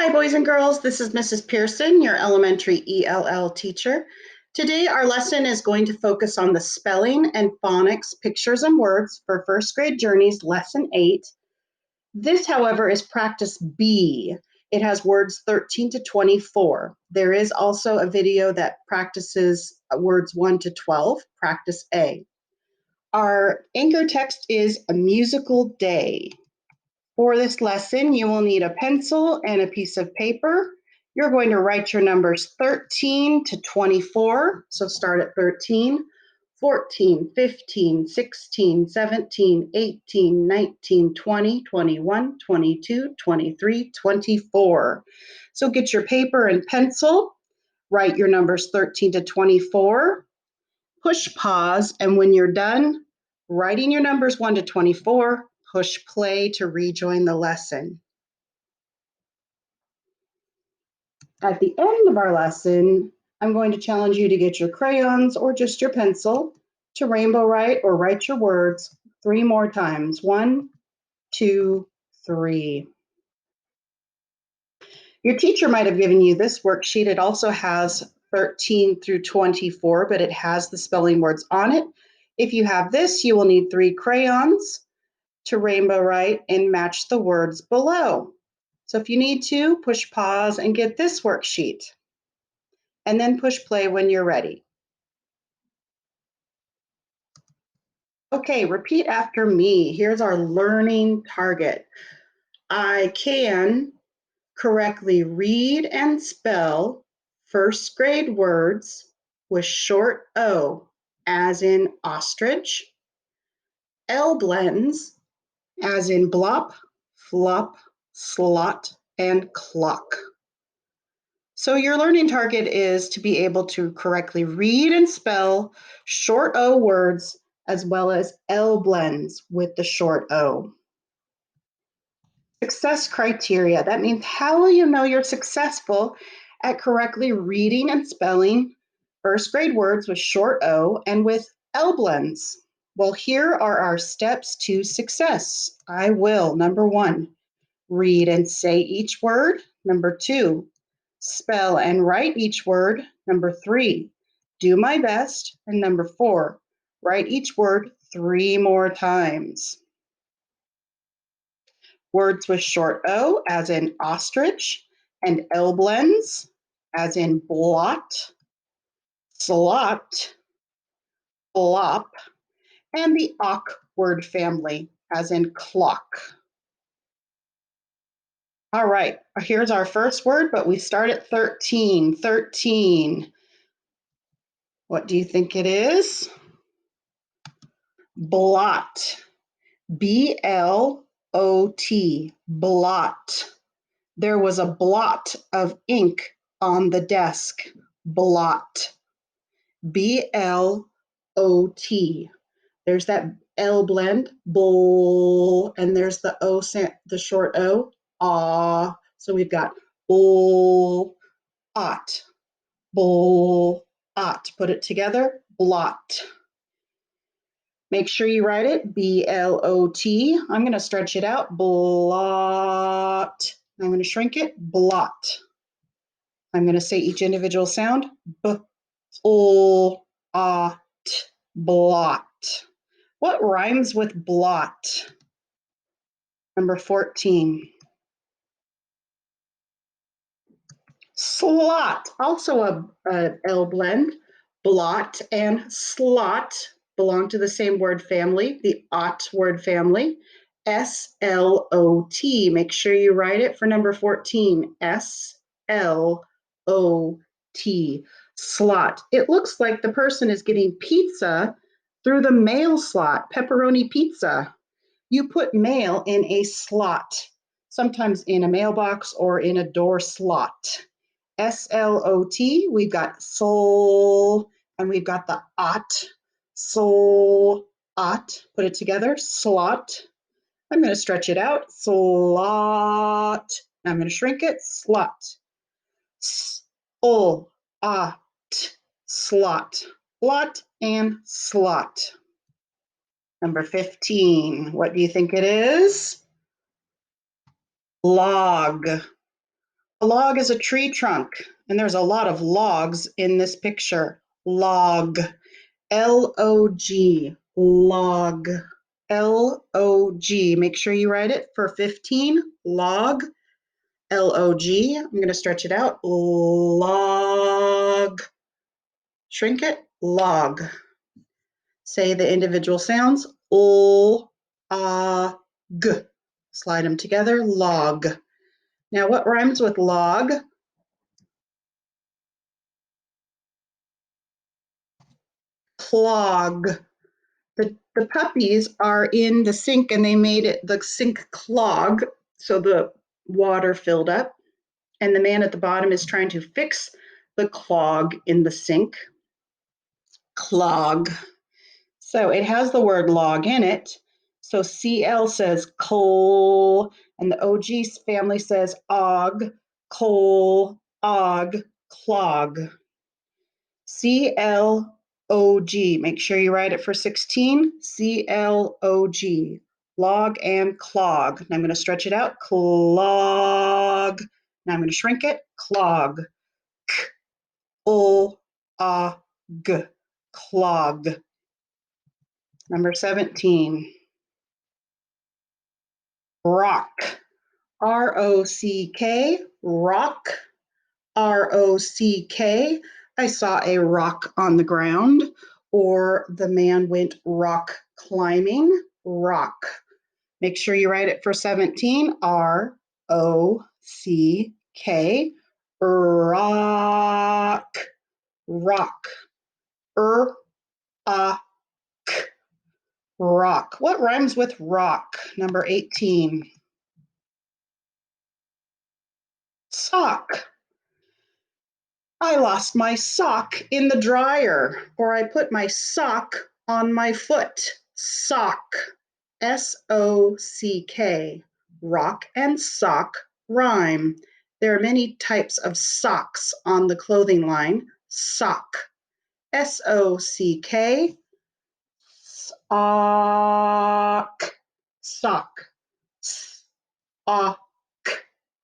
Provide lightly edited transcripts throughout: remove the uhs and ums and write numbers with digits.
Hi, boys and girls. This is Mrs. Pearson, your elementary ELL teacher. Today, our lesson is going to focus on the spelling and phonics pictures and words for first grade journeys, lesson 8. This, however, is practice B. It has words 13 to 24. There is also a video that practices words 1 to 12, practice A. Our anchor text is a musical day. For this lesson, you will need a pencil and a piece of paper. You're going to write your numbers 13 to 24, so start at 13, 14, 15, 16, 17, 18, 19, 20, 21, 22, 23, 24. So get your paper and pencil, write your numbers 13 to 24, push pause, and when you're done writing your numbers 1 to 24, push play to rejoin the lesson. At the end of our lesson, I'm going to challenge you to get your crayons or just your pencil to rainbow write or write your words 3 more times. 1, 2, 3. Your teacher might have given you this worksheet. It also has 13 through 24, but it has the spelling words on it. If you have this, you will need 3 crayons to rainbow write and match the words below. So if you need to, push pause and get this worksheet, and then push play when you're ready. Okay, repeat after me. Here's our learning target. I can correctly read and spell first grade words with short O, as in ostrich, L blends, as in blop, flop, slot, and clock. So your learning target is to be able to correctly read and spell short O words as well as L blends with the short O. Success criteria. That means how will you know you're successful at correctly reading and spelling first grade words with short O and with L blends? Well, here are our steps to success. I will. Number 1, read and say each word. Number 2, spell and write each word. Number 3, do my best. And number 4, write each word 3 more times. Words with short O, as in ostrich, and L blends, as in blot, slot, flop, and the awk word family, as in clock. All right, here's our first word, but we start at 13. 13. What do you think it is? Blot. B-L-O-T. Blot. There was a blot of ink on the desk. Blot. B-L-O-T. There's that L blend, bull, and there's the O, the short O, ah. So we've got bull, ot, bull, ot. Put it together, blot. Make sure you write it, B-L-O-T. I'm going to stretch it out, blot. I'm going to shrink it, blot. I'm going to say each individual sound, b-l-ot, blot. What rhymes with blot? Number 14. Slot, also a L blend. Blot and slot belong to the same word family, the ot word family. S-L-O-T. Make sure you write it for number 14. S-L-O-T. Slot. It looks like the person is getting pizza through the mail slot, pepperoni pizza. You put mail in a slot, sometimes in a mailbox or in a door slot. S-L-O-T, we've got soul, and we've got the ot, soul, ot. Put it together, slot. I'm going to stretch it out, slot. I'm going to shrink it, slot. S-O-ot, slot. Blot and slot. Number 15, what do you think it is? Log. A log is a tree trunk, and there's a lot of logs in this picture. Log, L-O-G, log, L-O-G. Make sure you write it for 15, log, L-O-G. I'm going to stretch it out, log. Shrink it, log. Say the individual sounds, l, a, g. Slide them together, log. Now what rhymes with log? Clog. The puppies are in the sink and they made it the sink clog, so the water filled up. And the man at the bottom is trying to fix the clog in the sink. Clog. So it has the word log in it. So CL says coal, and the OG family says og, coal, og, clog. C-L-O-G. Make sure you write it for 16. C-L-O-G. Log and clog. And I'm going to stretch it out. Clog. Now I'm going to shrink it. Clog. K-O-A-G. Clog. Number 17. Rock. R-O-C-K. Rock. R-O-C-K. I saw a rock on the ground, or the man went rock climbing. Rock. Make sure you write it for 17. R-O-C-K. Rock. Rock. R-A-K. Rock. What rhymes with rock? Number 18. Sock. I lost my sock in the dryer, or I put my sock on my foot. Sock. S-O-C-K. Rock and sock rhyme. There are many types of socks on the clothing line. Sock. S-O-C-K. Sock. Sock. Sock.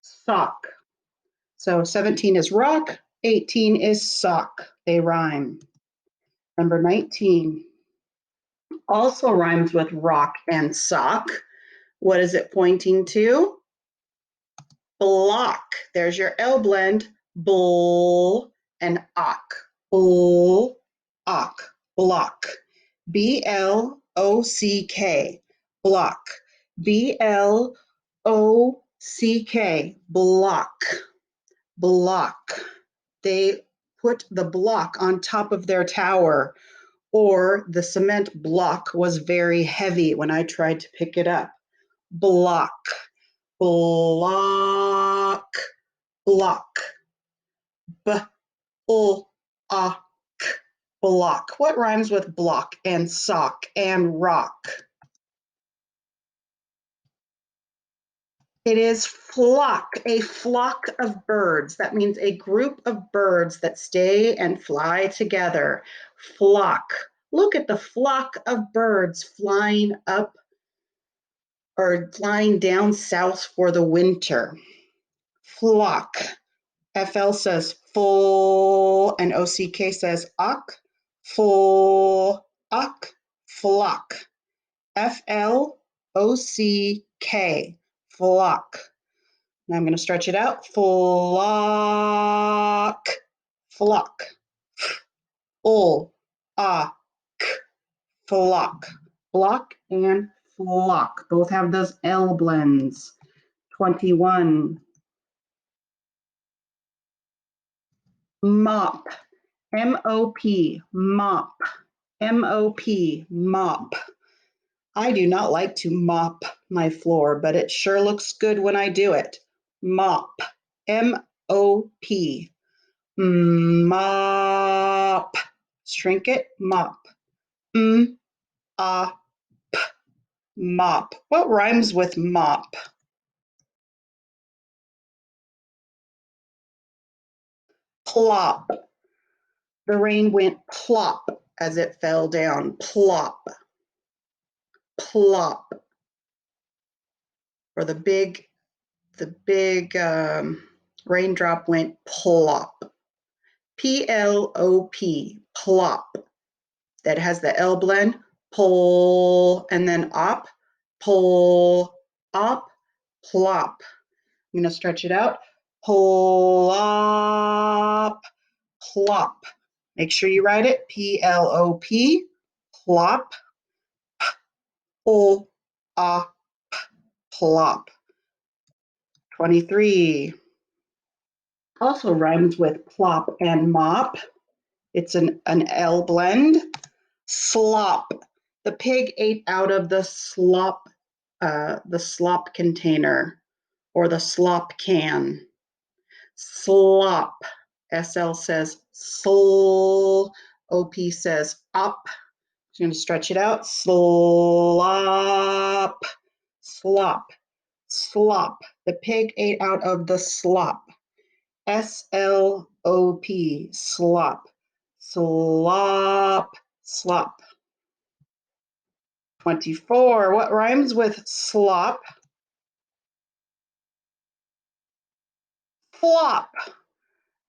Sock. So 17 is rock, 18 is sock. They rhyme. Number 19 also rhymes with rock and sock. What is it pointing to? Block. There's your L blend. Bull and ock. Bull, ock. Block. B-L-O-C-K. Block. B-L-O-C-K. Block. Block. They put the block on top of their tower, or the cement block was very heavy when I tried to pick it up. Block. Block. Block. B-L-A-K. Block. What rhymes with block and sock and rock? It is flock, a flock of birds. That means a group of birds that stay and fly together. Flock. Look at the flock of birds flying up or flying down south for the winter. Flock. FL says full and OCK says ock. Full, ock, flock. F-L-O-C-K. Flock. Now I'm going to stretch it out. Flock. Flock. K. Flock. Block and flock. Both have those L blends. 21. Mop. M-O-P. Mop. M-O-P. Mop. I do not like to mop my floor, but it sure looks good when I do it. Mop. M-O-P. Mop. Shrink it. Mop. M-A-P. Mop. What rhymes with mop? Plop. The rain went plop as it fell down. Plop. Plop. Or the big Raindrop went plop. P-L-O-P, plop. That has the L blend, pull, and then op, pull, op, plop. I'm going to stretch it out. Plop, plop. Make sure you write it, P-L-O-P, plop, pull, op, plop. 23. Also rhymes with plop and mop. It's an L blend. Slop. The pig ate out of the slop container or the slop can. Slop. SL says sol. OP says op. I'm going to stretch it out. Slop. Slop. Slop. The pig ate out of the slop. S-L-O-P. Slop. Slop. Slop. 24. What rhymes with slop? Flop.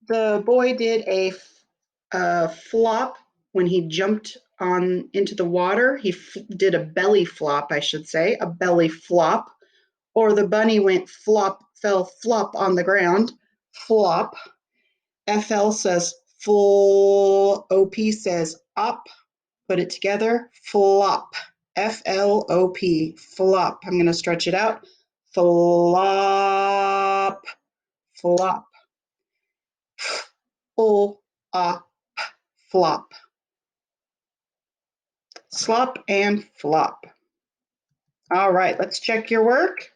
The boy did a flop when he jumped on into the water. He did a belly flop, I should say, a belly flop. Or the bunny went flop, fell flop on the ground. Flop. FL says full. OP says up. Put it together. Flop. F-L-O-P. Flop. I'm going to stretch it out. Flop. Flop. Full. Flop. Slop and flop. All right, let's check your work.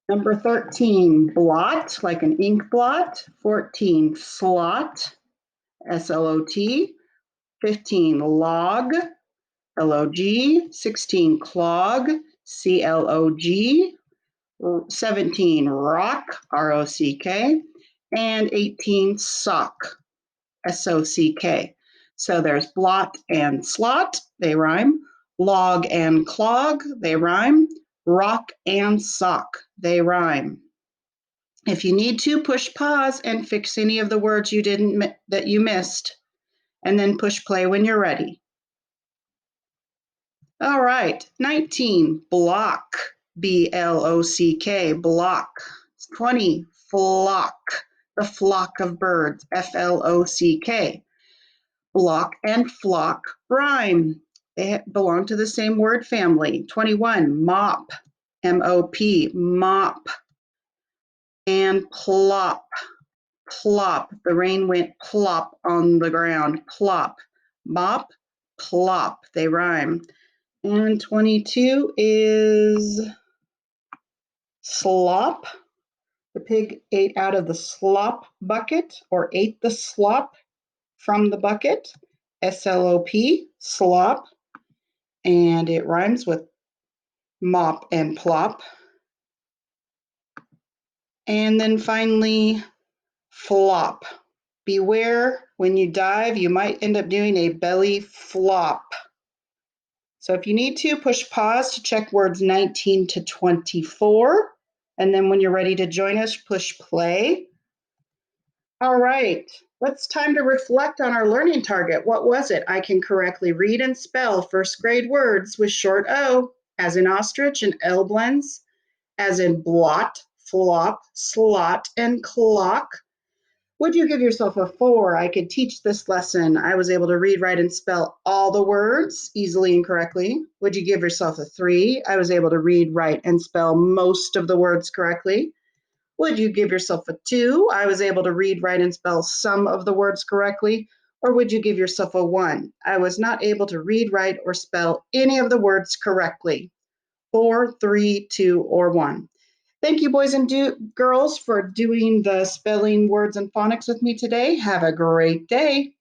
Number 13, blot, like an ink blot. 14, slot, S-L-O-T. 15, log, L-O-G. 16, clog, C-L-O-G. 17, rock, R-O-C-K. And 18, sock, S-O-C-K. So there's blot and slot, they rhyme. Log and clog, they rhyme. Rock and sock, they rhyme. If you need to, push pause and fix any of the words that you missed, and then push play when you're ready. All right, 19, block, B-L-O-C-K, block. 20, flock, the flock of birds, F-L-O-C-K. Block and flock rhyme. They belong to the same word family. 21, mop, M-O-P, mop. And plop, plop. The rain went plop on the ground, plop. Mop, plop. They rhyme. And 22 is slop. The pig ate out of the slop bucket or ate the slop from the bucket. S-L-O-P, slop. And it rhymes with mop and plop. And then finally, flop. Beware, when you dive, you might end up doing a belly flop. So if you need to, push pause to check words 19 to 24. And then when you're ready to join us, push play. All right, it's time to reflect on our learning target. What was it? I can correctly read and spell first grade words with short O, as in ostrich and L blends, as in blot, flop, slot, and clock. Would you give yourself a 4? I could teach this lesson. I was able to read, write, and spell all the words easily and correctly. Would you give yourself a 3? I was able to read, write, and spell most of the words correctly. Would you give yourself a 2? I was able to read, write, and spell some of the words correctly. Or would you give yourself a 1? I was not able to read, write, or spell any of the words correctly. 4, 3, 2, or 1. Thank you, boys and girls, for doing the spelling, words, and phonics with me today. Have a great day.